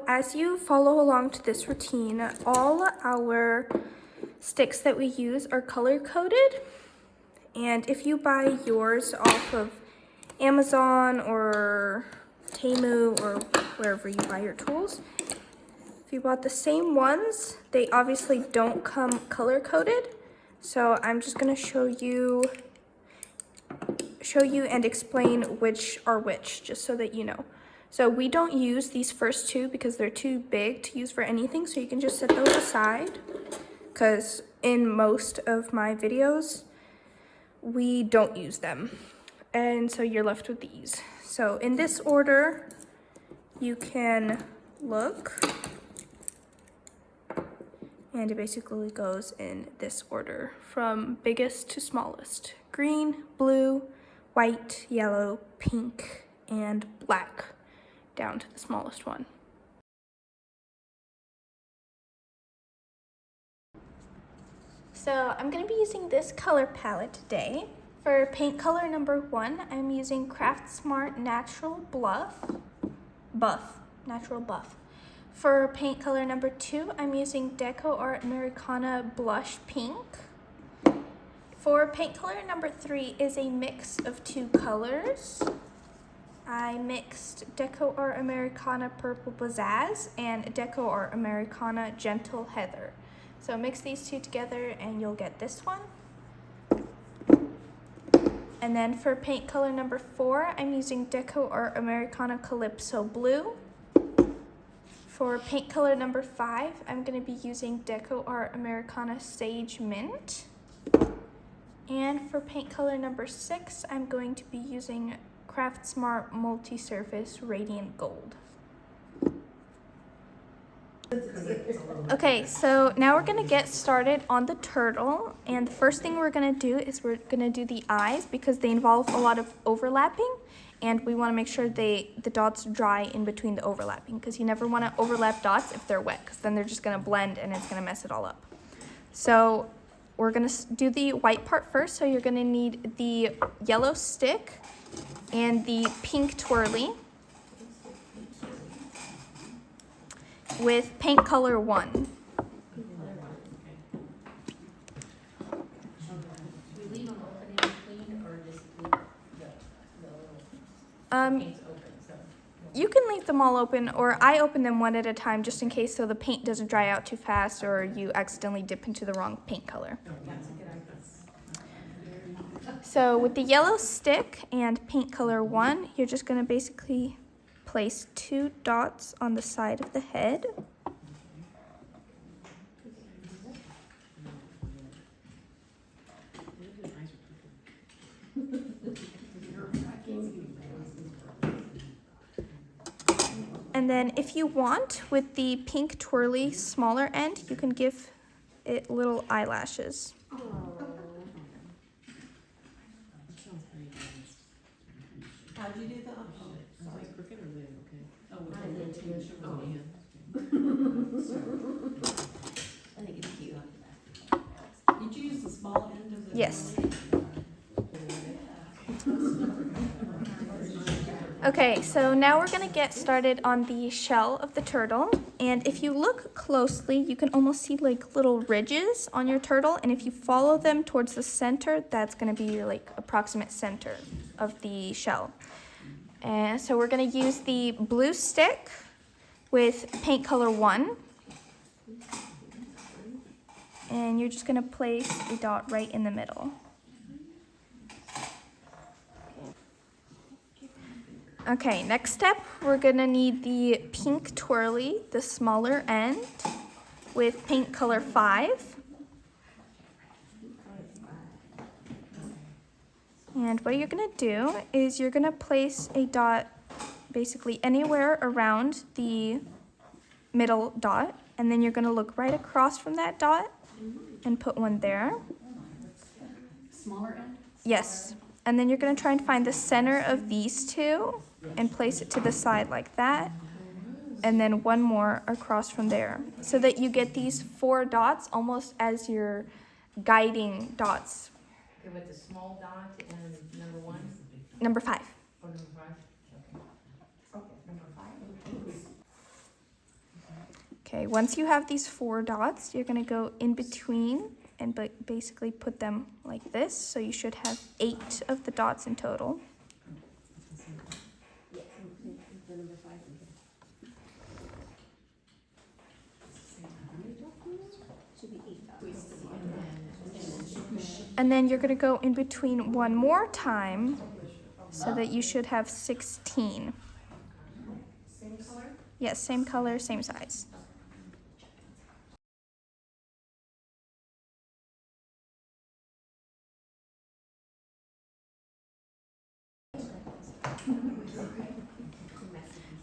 So as you follow along to this routine, all our sticks that we use are color coded. And if you buy yours off of Amazon or Temu or wherever you buy your tools, if you bought the same ones, they obviously don't come color coded. So I'm just gonna show you and explain which are which, just so that you know. So we don't use these first two because they're too big to use for anything, so you can just set those aside, because in most of my videos, we don't use them. And so you're left with these. So in this order, you can look, and it basically goes in this order from biggest to smallest: green, blue, white, yellow, pink, and black, down to the smallest one. So I'm going to be using this color palette today. For paint color number 1, I'm using Craft Smart Natural Buff. For paint color number 2, I'm using Deco Art Americana Blush Pink. For paint color number 3 is a mix of two colors. I mixed Deco Art Americana Purple Pizzazz and Deco Art Americana Gentle Heather. So mix these two together and you'll get this one. And then for paint color number 4, I'm using Deco Art Americana Calypso Blue. For paint color number 5, I'm going to be using Deco Art Americana Sage Mint. And for paint color number 6, I'm going to be using Craft Smart Multi-Surface Radiant Gold. Okay, so now we're gonna get started on the turtle, and the first thing we're gonna do is we're gonna do the eyes because they involve a lot of overlapping, and we wanna make sure the dots dry in between the overlapping, because you never wanna overlap dots if they're wet, because then they're just gonna blend and it's gonna mess it all up. So we're gonna do the white part first, so you're gonna need the yellow stick and the pink twirly with paint color 1. You can leave them all open, or I open them one at a time just in case, so the paint doesn't dry out too fast or you accidentally dip into the wrong paint color. So with the yellow stick and paint color 1, you're just going to basically place 2 dots on the side of the head. And then if you want, with the pink twirly smaller end, you can give it little eyelashes. How'd you do that? Is it crooked or is it okay? Oh, I did too. Oh, yeah. I think it's cute. Did you use the small end of the? Yes. Okay, so now we're gonna get started on the shell of the turtle. And if you look closely, you can almost see like little ridges on your turtle. And if you follow them towards the center, that's gonna be your like approximate center of the shell. And so we're gonna use the blue stick with paint color 1. And you're just gonna place a dot right in the middle. Okay, next step, we're gonna need the pink twirly, the smaller end, with paint color 5. And what you're gonna do is you're gonna place a dot basically anywhere around the middle dot, and then you're gonna look right across from that dot and put one there. Smaller end? Yes, and then you're gonna try and find the center of these two and place it to the side like that, and then one more across from there, so that you get these 4 dots almost as your guiding dots. Okay, with the small dot and number 1? Number 5. Or number 5? Okay. Okay, number 5. Okay, once you have these 4 dots, you're gonna go in between and basically put them like this. So you should have 8 of the dots in total. And then you're gonna go in between one more time so that you should have 16. Same color? Yes, same color, same size.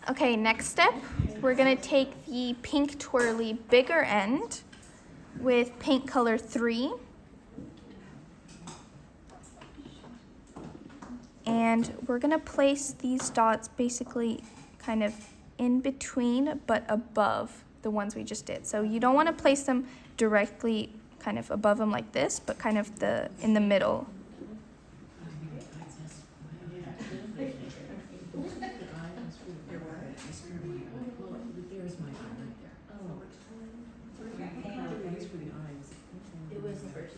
Okay, next step, we're gonna take the pink twirly bigger end with paint color 3. And we're gonna place these dots basically kind of in between but above the ones we just did. So you don't wanna place them directly kind of above them like this, but kind of in the middle. It was the first.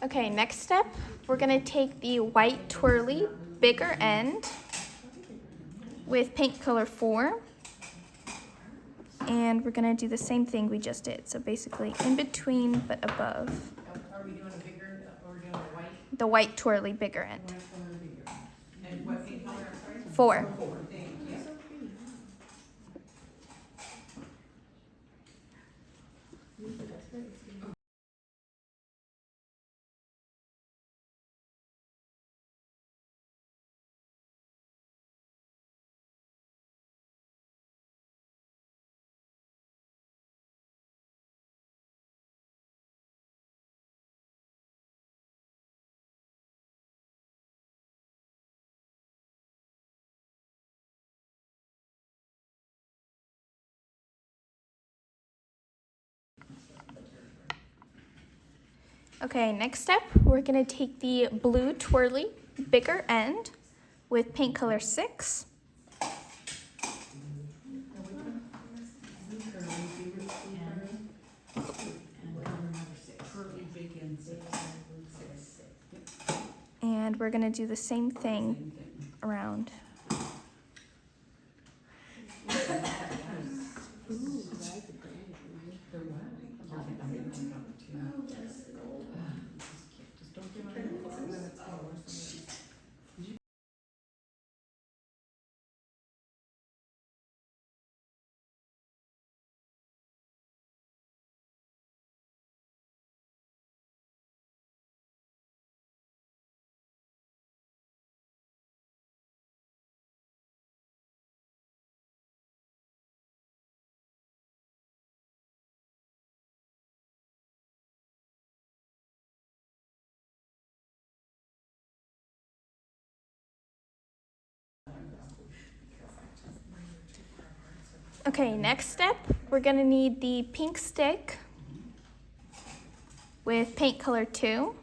Okay, next step, we're gonna take the white twirly bigger end with paint color 4. And we're gonna do the same thing we just did. So basically in between but above. Are we doing a bigger, or we're doing a white? The white twirly bigger end. And what paint color, I'm sorry? 4. Thank you. Okay, next step, we're gonna take the blue twirly bigger end with paint color 6. And we're gonna do the same thing around. Okay, next step, we're gonna need the pink stick with paint color 2.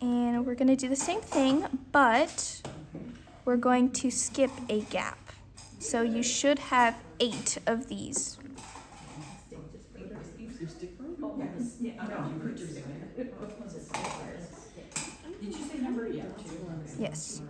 And we're gonna do the same thing, but we're going to skip a gap. So you should have 8 of these. Did you say number? Yeah. Yes.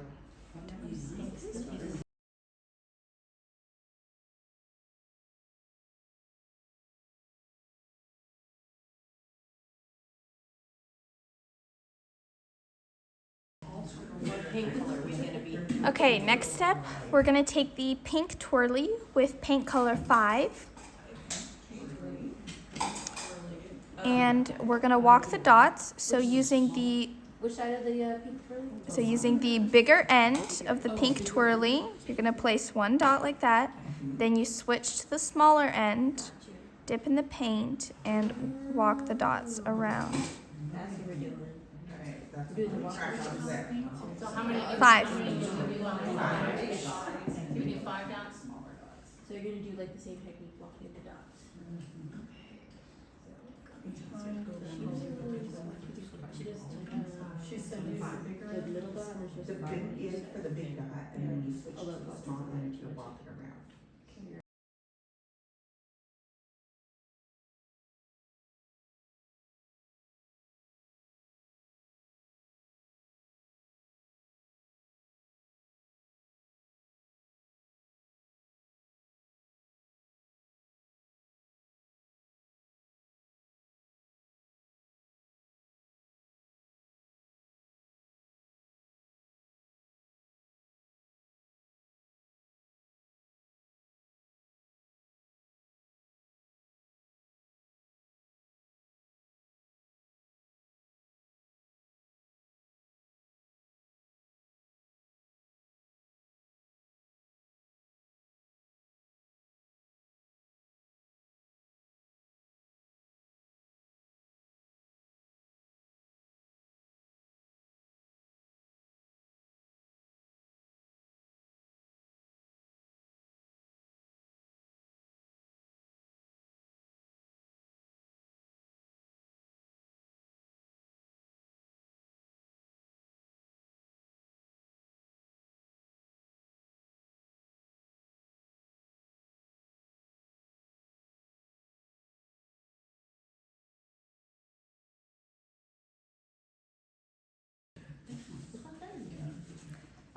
What paint color are we gonna be? Okay, next step, we're gonna take the pink twirly with paint color 5. And we're gonna walk the dots, so using the Which side of the pink twirly? So using the bigger end of the pink twirly, you're gonna place one dot like that. Then you switch to the smaller end dip in the paint, and walk the dots around. As you were doing. Alright, that's Do the what we walk tracked around. on there. So how many? 5. So you do 5 dots? So you're gonna do like the same technique walking the dots. She said use the bigger The end. middle dot and there's The just big is for the big dot, and then you switch to Although the it's small not one too if you're much. walking around.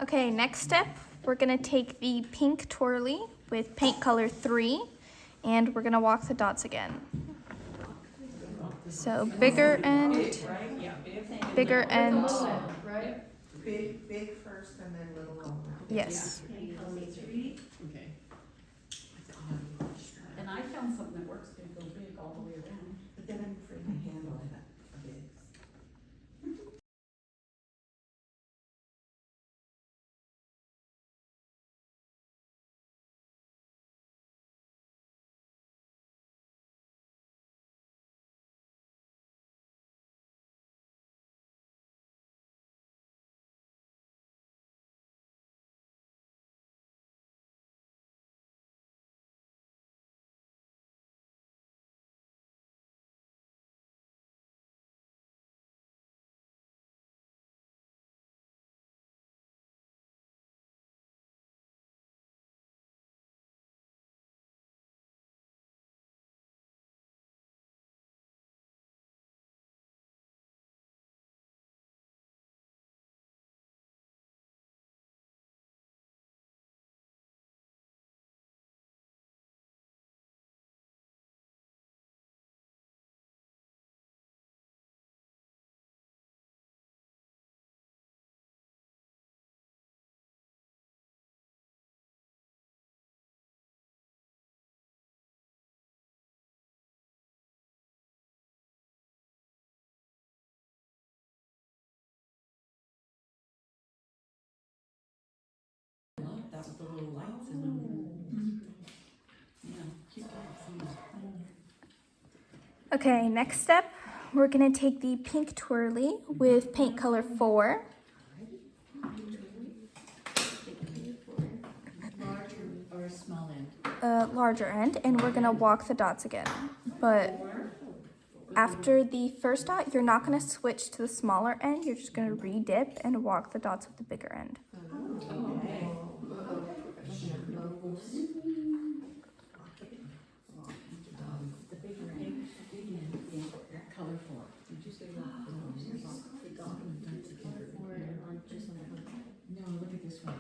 Okay, next step, we're gonna take the pink twirly with paint color 3, and we're gonna walk the dots again. So bigger end, bigger end, right? Big first and then little all around. yes. Okay. And I found something that works, gonna go big all the way around. But then I'm afraid my hand will end up big. That's what the little lights in them. Yeah, cute lights. Okay, next step, we're gonna take the pink twirly with paint color 4. Large or small end? Larger end, and we're gonna walk the dots again. But after the first dot, you're not gonna switch to the smaller end, you're just gonna re-dip and walk the dots with the bigger end. Okay. The bigger end, color 4. Did you say that? Color 4 on just on the one side? No, look at this one.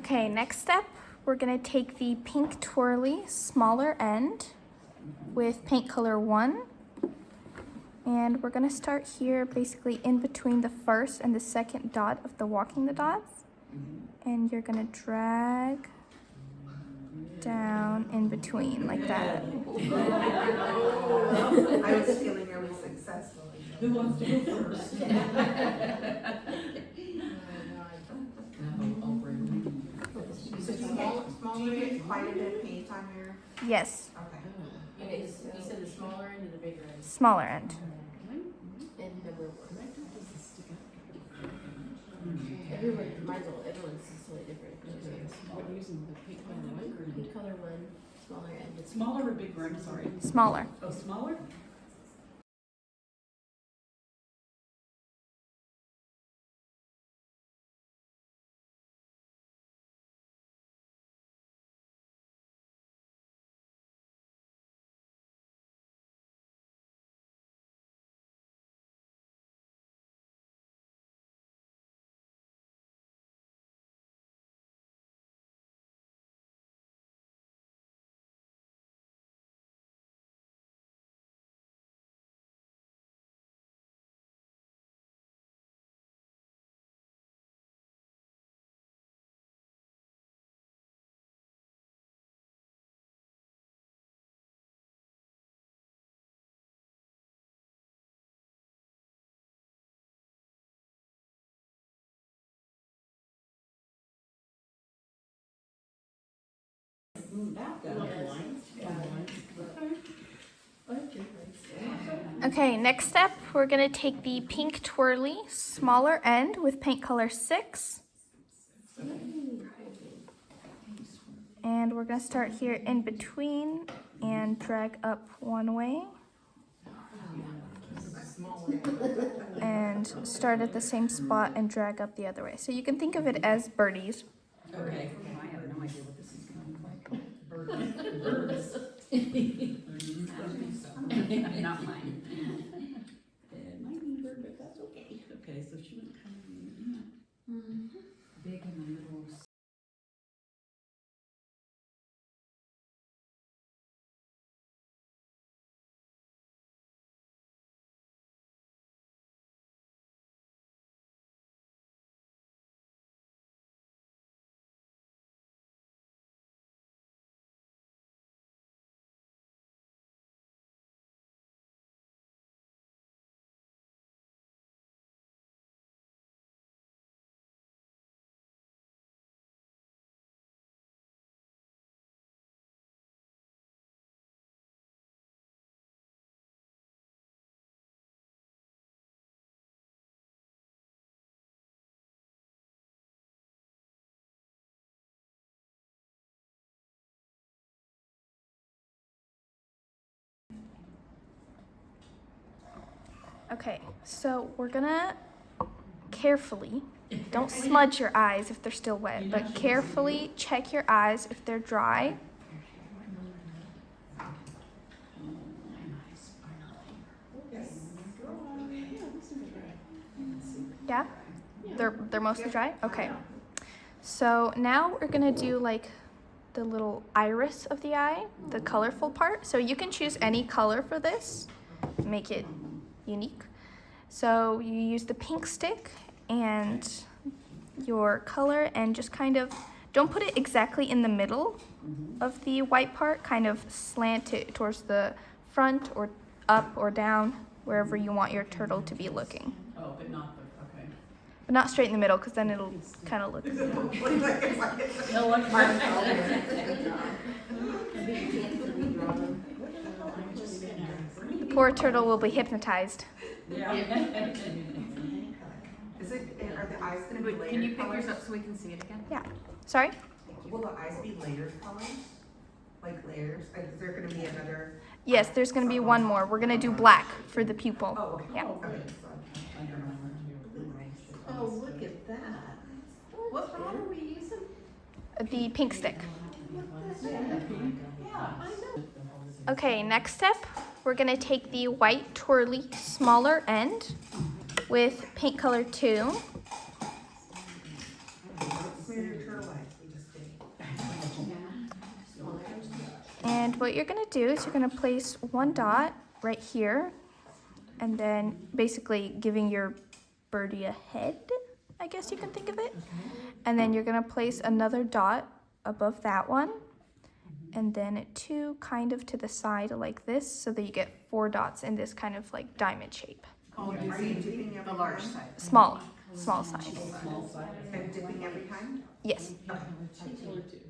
Okay, next step, we're gonna take the pink twirly, smaller end with paint color 1. And we're gonna start here basically in between the first and the second dot of the walking the dots. And you're gonna drag down in between like that. I was feeling really successful. Who wants to go first? You said smaller, do you get quite a bit of paint on your, Yes, okay. Okay, you said the smaller end or the bigger end? smaller end. And number 1. Everyone, everyone's is totally different. Pink color 1, smaller end. Smaller or bigger, I'm sorry. Smaller. Oh, smaller? Okay, next step, we're gonna take the pink twirly, smaller end with paint color 6. And we're gonna start here in between and drag up one way. And start at the same spot and drag up the other way. So you can think of it as birdies. Okay. I have no idea what this is gonna look like. Not mine. It might be bird, but that's okay. Okay, so she went kind of big in the middle. Okay, so we're gonna carefully, don't smudge your eyes if they're still wet, but carefully check your eyes if they're dry. Yeah? They're mostly dry? Okay. So now we're gonna do like the little iris of the eye, the colorful part. So you can choose any color for this, make it unique. So you use the pink stick and your color and just kind of, don't put it exactly in the middle of the white part, kind of slant it towards the front or up or down, wherever you want your turtle to be looking. Oh, but not the, okay. But not straight in the middle, because then it'll kind of look. No, what? The poor turtle will be hypnotized. Yeah. Is it, are the eyes gonna be layered? Can you pick colors? yours up so we can see it again? Yeah. Sorry? Will the eyes be layered colors? Like layers? Is there gonna be another? Yes, there's going to be one more. We're going to do black for the pupil. Oh, okay. Yeah. Okay. Oh, look at that. What color are we using? The pink stick. Yeah, I know. Okay, next step, we're going to take the white twirly smaller end with paint color 2. Where your turtle eyes? We just And what you're gonna do is you're gonna place one dot right here, and then basically giving your birdie a head, I guess you can think of it. And then you're gonna place another dot above that one, and then two kind of to the side like this, so that you get 4 dots in this kind of like diamond shape. Are you dipping every The large time? side. Small size. Small side. And dipping every time? Yes. Color two.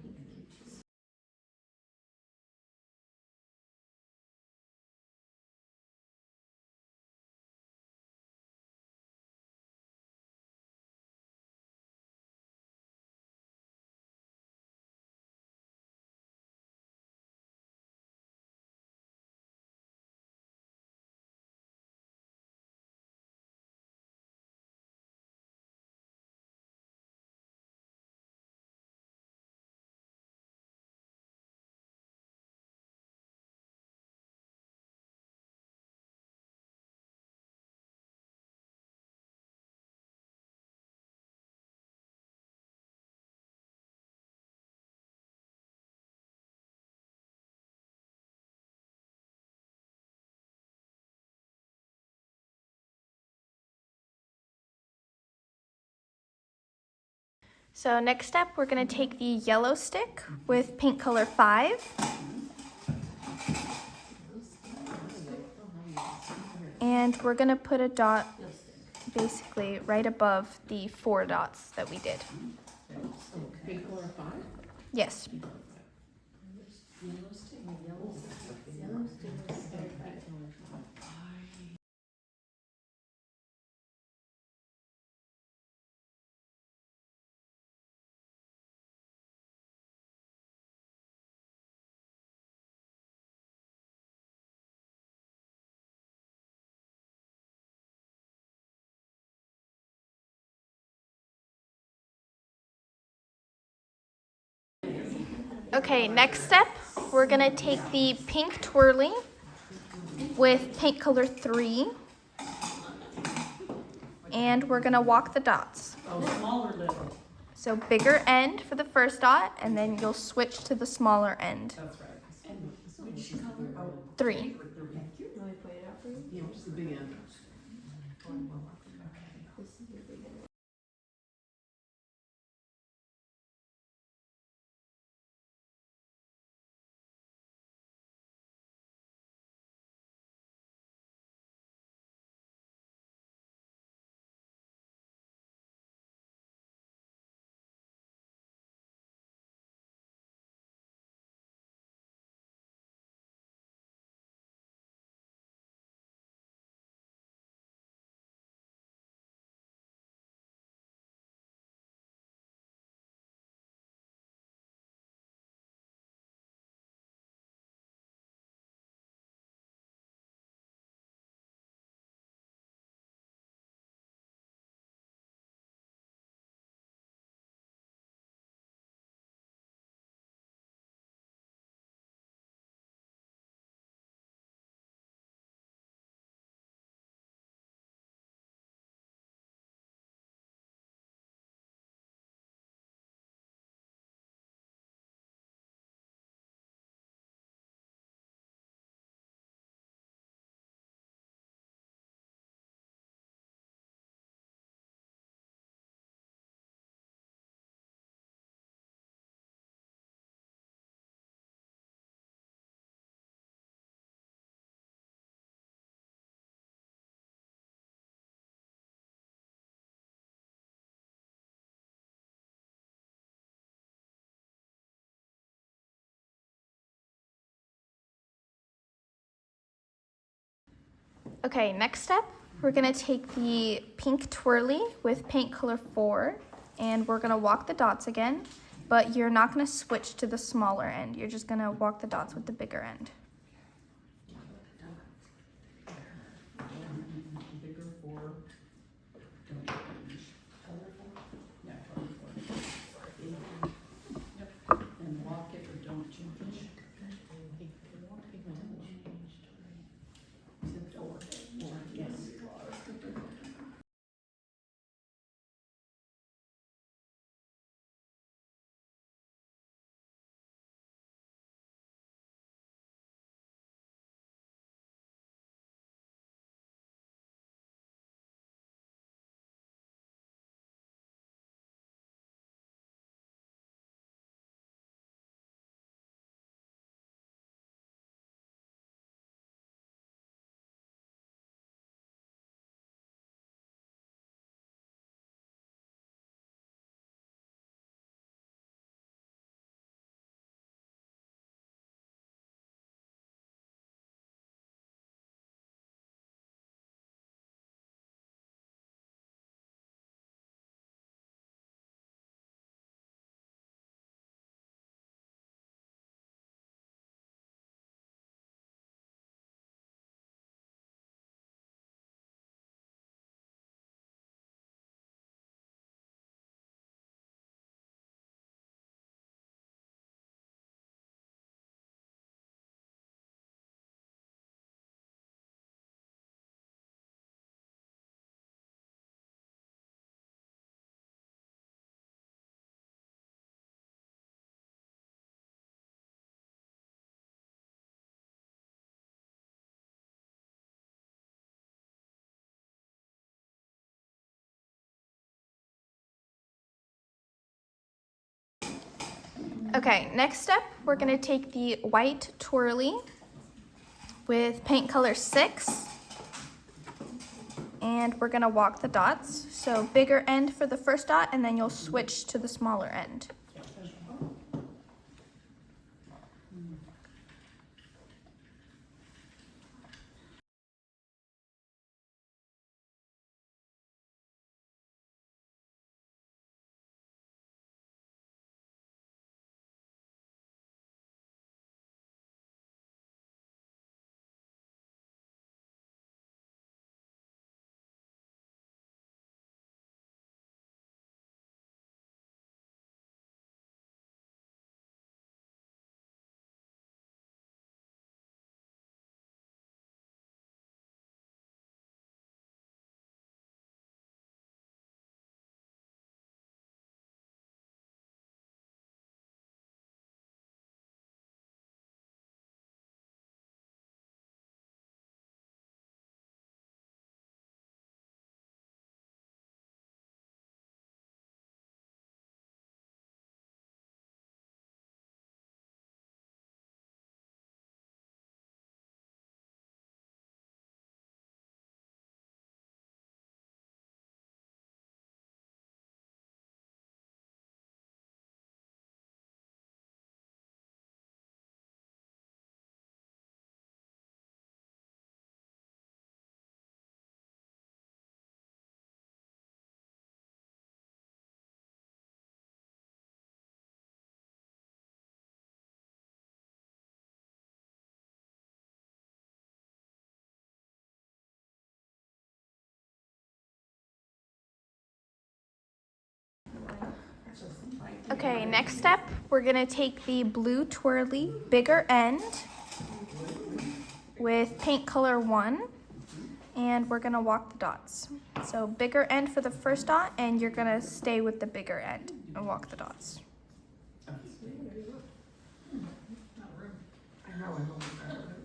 So next step, we're gonna take the yellow stick with paint color 5. And we're gonna put a dot basically right above the 4 dots that we did. Pink color 5? Yes. Yellow stick. Okay, next step, we're gonna take the pink twirly with paint color 3, and we're gonna walk the dots. Oh, small or little? So bigger end for the first dot, and then you'll switch to the smaller end. That's right. And which color? 3. You want me to point it out for you? Yeah, which is the big end? This is the big one. Okay, next step, we're gonna take the pink twirly with paint color 4, and we're gonna walk the dots again, but you're not gonna switch to the smaller end. You're just gonna walk the dots with the bigger end. Bigger 4. Don't change. Color 4? Yeah, color 4. Yep. And walk it or don't change. Okay, next step, we're gonna take the white twirly with paint color 6, and we're gonna walk the dots. So bigger end for the first dot, and then you'll switch to the smaller end. Okay, next step, we're gonna take the blue twirly, bigger end with paint color 1, and we're gonna walk the dots. So bigger end for the first dot, and you're gonna stay with the bigger end and walk the dots. I know, I'm almost out of it.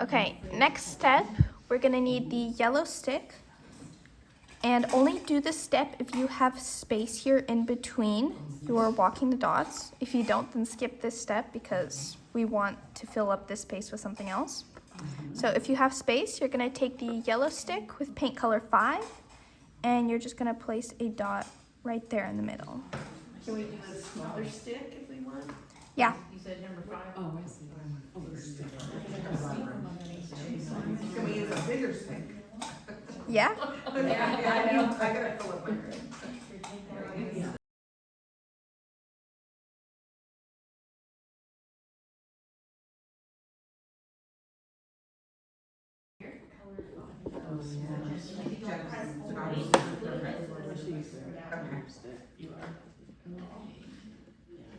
Okay, next step, we're gonna need the yellow stick, and only do this step if you have space here in between you're walking the dots. If you don't, then skip this step because we want to fill up this space with something else. So if you have space, you're gonna take the yellow stick with paint color 5, and you're just gonna place a dot right there in the middle. Can we do a smaller stick if we want? Yeah. You said number 5? Oh, I see. Oh, there's stick. Can we use a bigger stick? Yeah? Yeah, I gotta fill up my room.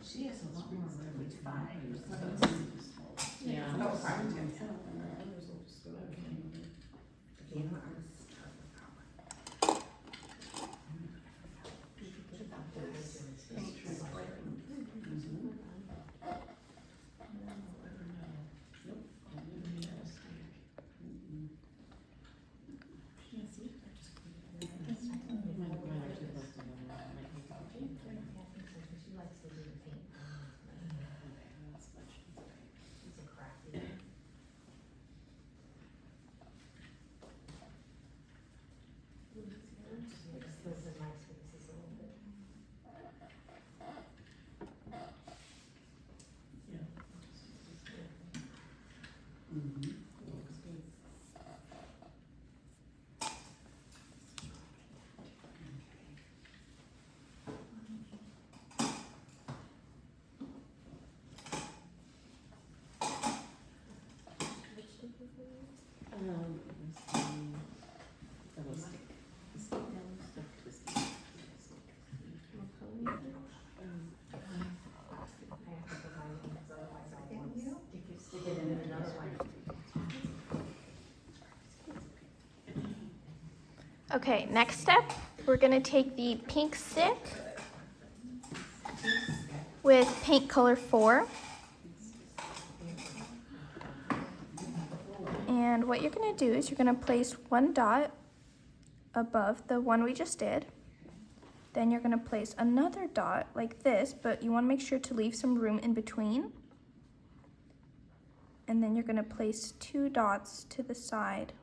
She has a lot more room, it's 5. Yeah. Oh, sorry, Tim. Others will just go, okay. Okay, you know what, I'm gonna start with that one. Paint striping. Mhm. No, I don't know. Nope, I'll never make a mistake. Mm-mm. Yeah, see, I just put it on. Might actually left it on there. Might take out. Okay, that's much easier. Yeah. Mhm. Looks good. It was the stick. The stick down, stick, twisty. Stick it in another one. Okay, next step, we're gonna take the pink stick with paint color 4. And what you're gonna do is you're gonna place one dot above the one we just did. Then you're gonna place another dot like this, but you wanna make sure to leave some room in between. And then you're gonna place 2 dots to the side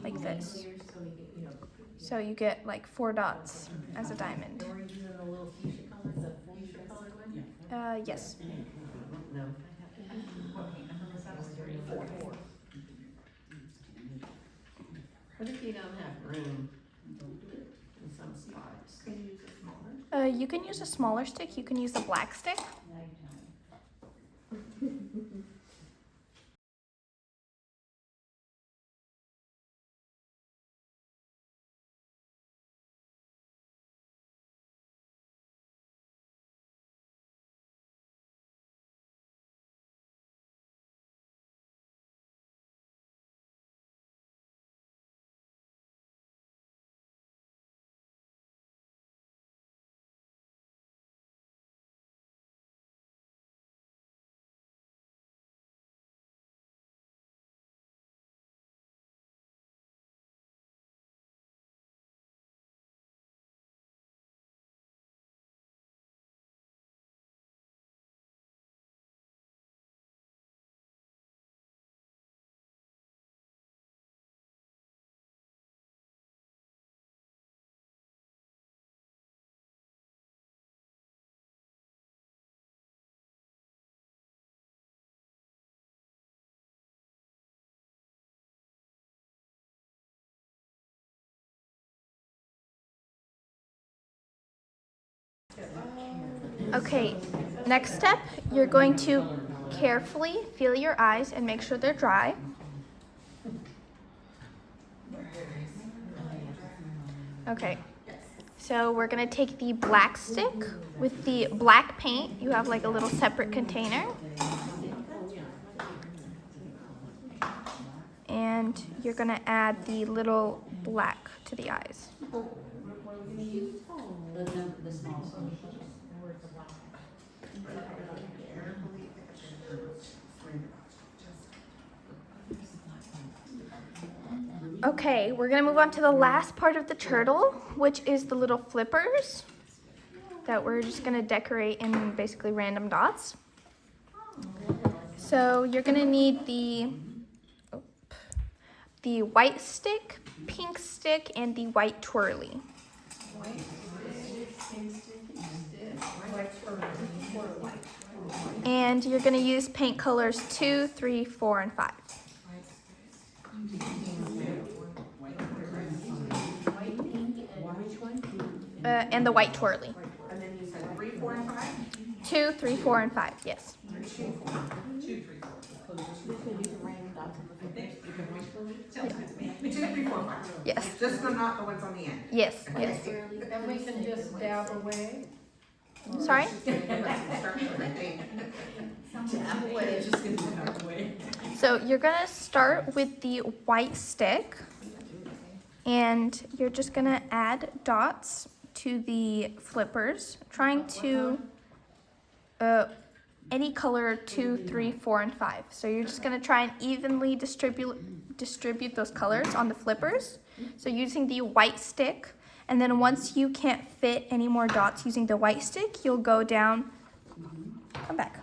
like this. So you get like 4 dots as a diamond. We're using the little fuchsia color, the fuchsia colored one? Yes. No. What paint number was that? 4. What if you don't have room in some spots? Can you use a smaller? You can use a smaller stick. You can use a black stick. Okay, next step, you're going to carefully feel your eyes and make sure they're dry. Okay, so we're gonna take the black stick with the black paint. You have like a little separate container. And you're gonna add the little black to the eyes. The small one. Okay, we're gonna move on to the last part of the turtle, which is the little flippers that we're just gonna decorate in basically random dots. So you're gonna need the white stick, pink stick, and the white twirly. And you're gonna use paint colors 2, 3, 4, and 5. And the white twirly. And then you said 3, 4, and 5? 2, 3, 4, and 5, yes. 2, 3, 4, 5. Yes, Just not the ones on the end. yes, yes. And we can just dab away. Sorry? It's just gonna give us instruction, I think. Tap away. It's just gonna be halfway. So you're gonna start with the white stick, and you're just gonna add dots to the flippers, trying to any color 2, 3, 4, and 5. So you're just gonna try and evenly distribute those colors on the flippers. So using the white stick, and then once you can't fit any more dots using the white stick, you'll go down. Come back.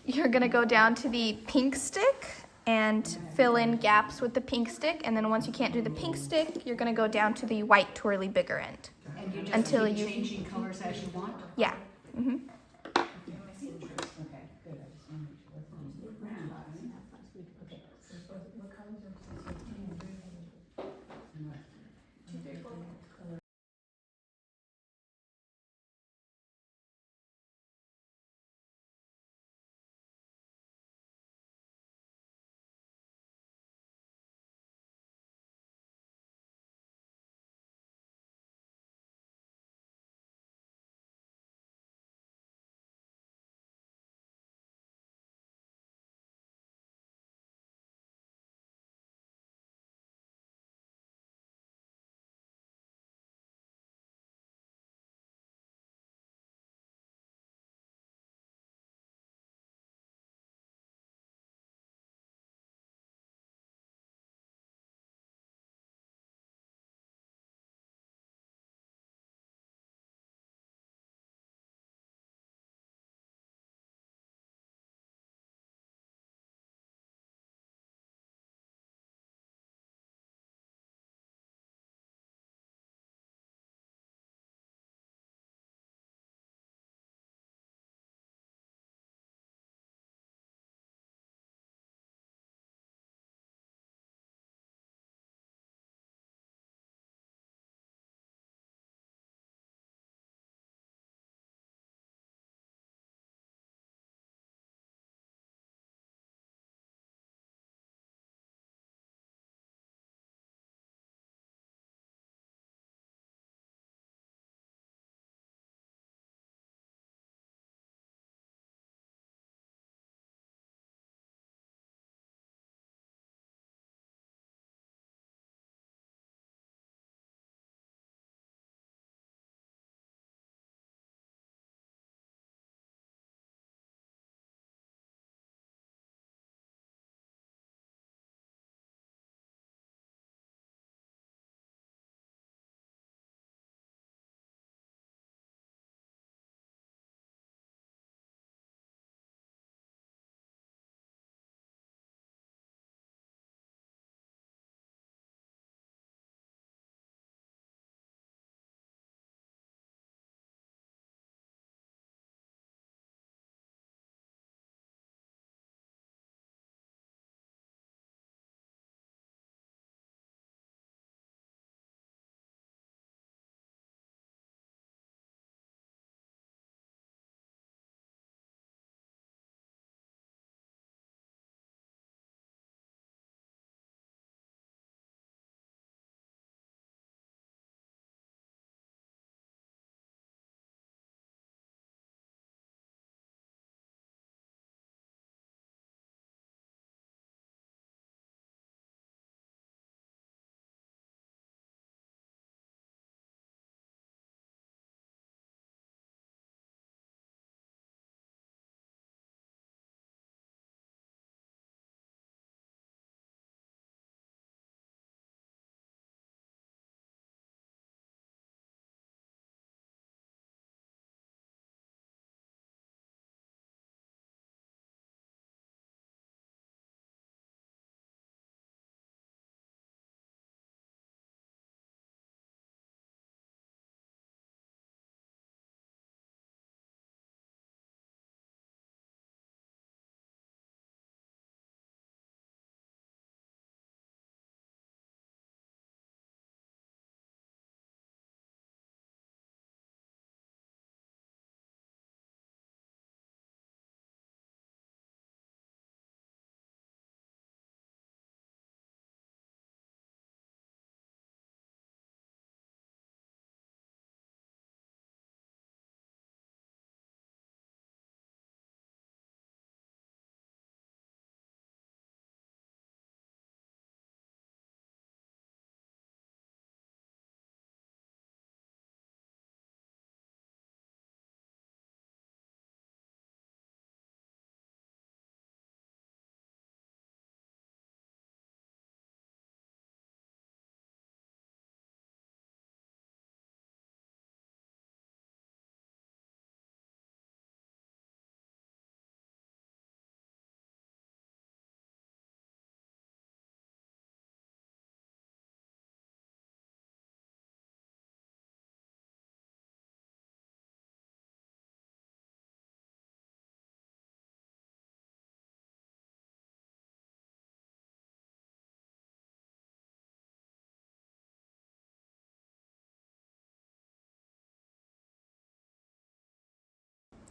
You're gonna go down to the pink stick and fill in gaps with the pink stick, and then once you can't do the pink stick, you're gonna go down to the white twirly bigger end. And you just Until keep you- changing colors as you want? Yeah.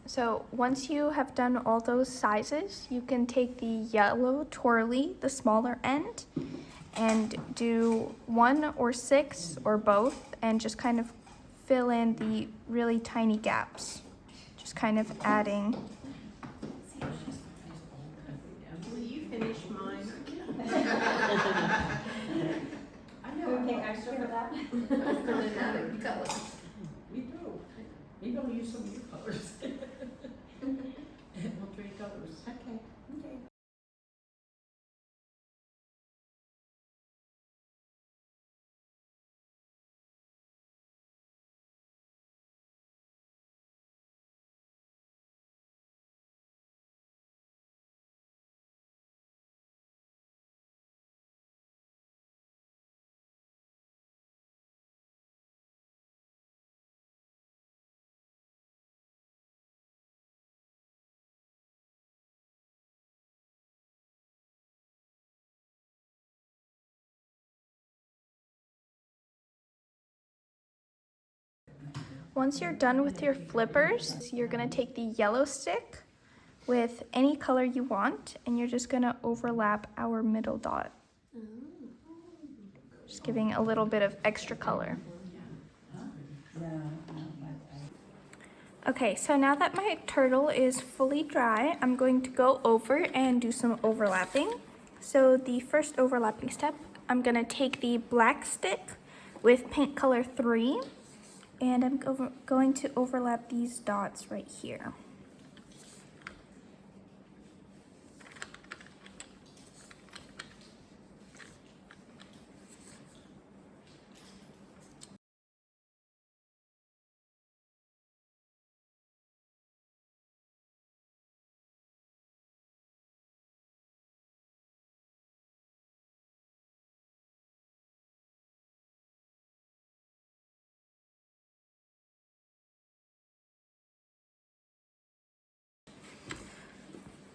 So once you have done all those sizes, you can take the yellow twirly, the smaller end, and do 1 or 6 or both, and just kind of fill in the really tiny gaps. Just kind of adding. Will you finish mine? I know. We pay extra for that? I'm running out of colors. We do. Maybe I'll use some of your colors. We'll trade colors. Okay. Okay. Once you're done with your flippers, you're gonna take the yellow stick with any color you want, and you're just gonna overlap our middle dot. Just giving a little bit of extra color. Okay, so now that my turtle is fully dry, I'm going to go over and do some overlapping. So the first overlapping step, I'm gonna take the black stick with paint color 3, and I'm going to overlap these dots right here.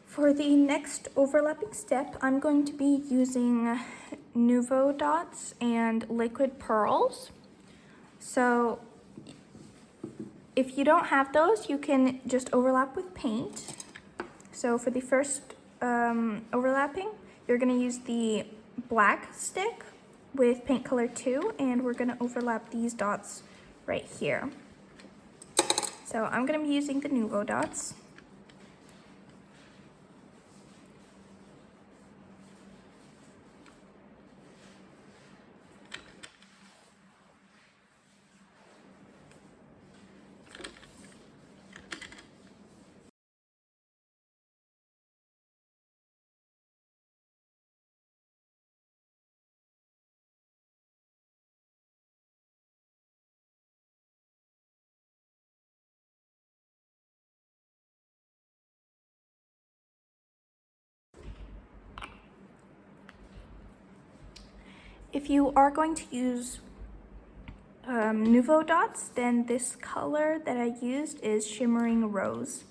For the next overlapping step, I'm going to be using Nuvo dots and liquid pearls. So if you don't have those, you can just overlap with paint. So for the first overlapping, you're gonna use the black stick with paint color 2, and we're gonna overlap these dots right here. So I'm gonna be using the Nuvo dots. If you are going to use Nuvo dots, then this color that I used is Shimmering Rose.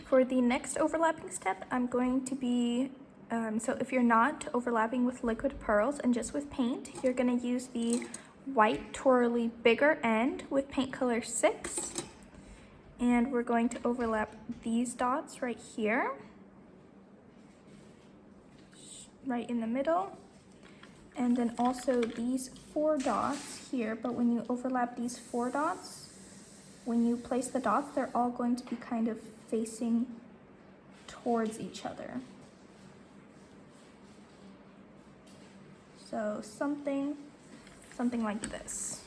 For the next overlapping step, I'm going to be, so if you're not overlapping with liquid pearls and just with paint, you're gonna use the white twirly bigger end with paint color 6. And we're going to overlap these dots right here, right in the middle. And then also these 4 dots here, but when you overlap these 4 dots, when you place the dots, they're all going to be kind of facing towards each other. So something like this.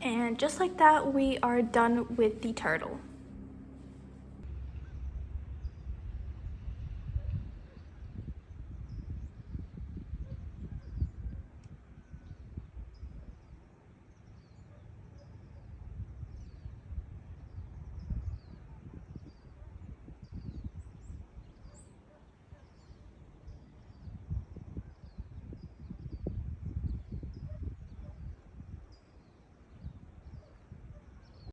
And just like that, we are done with the turtle.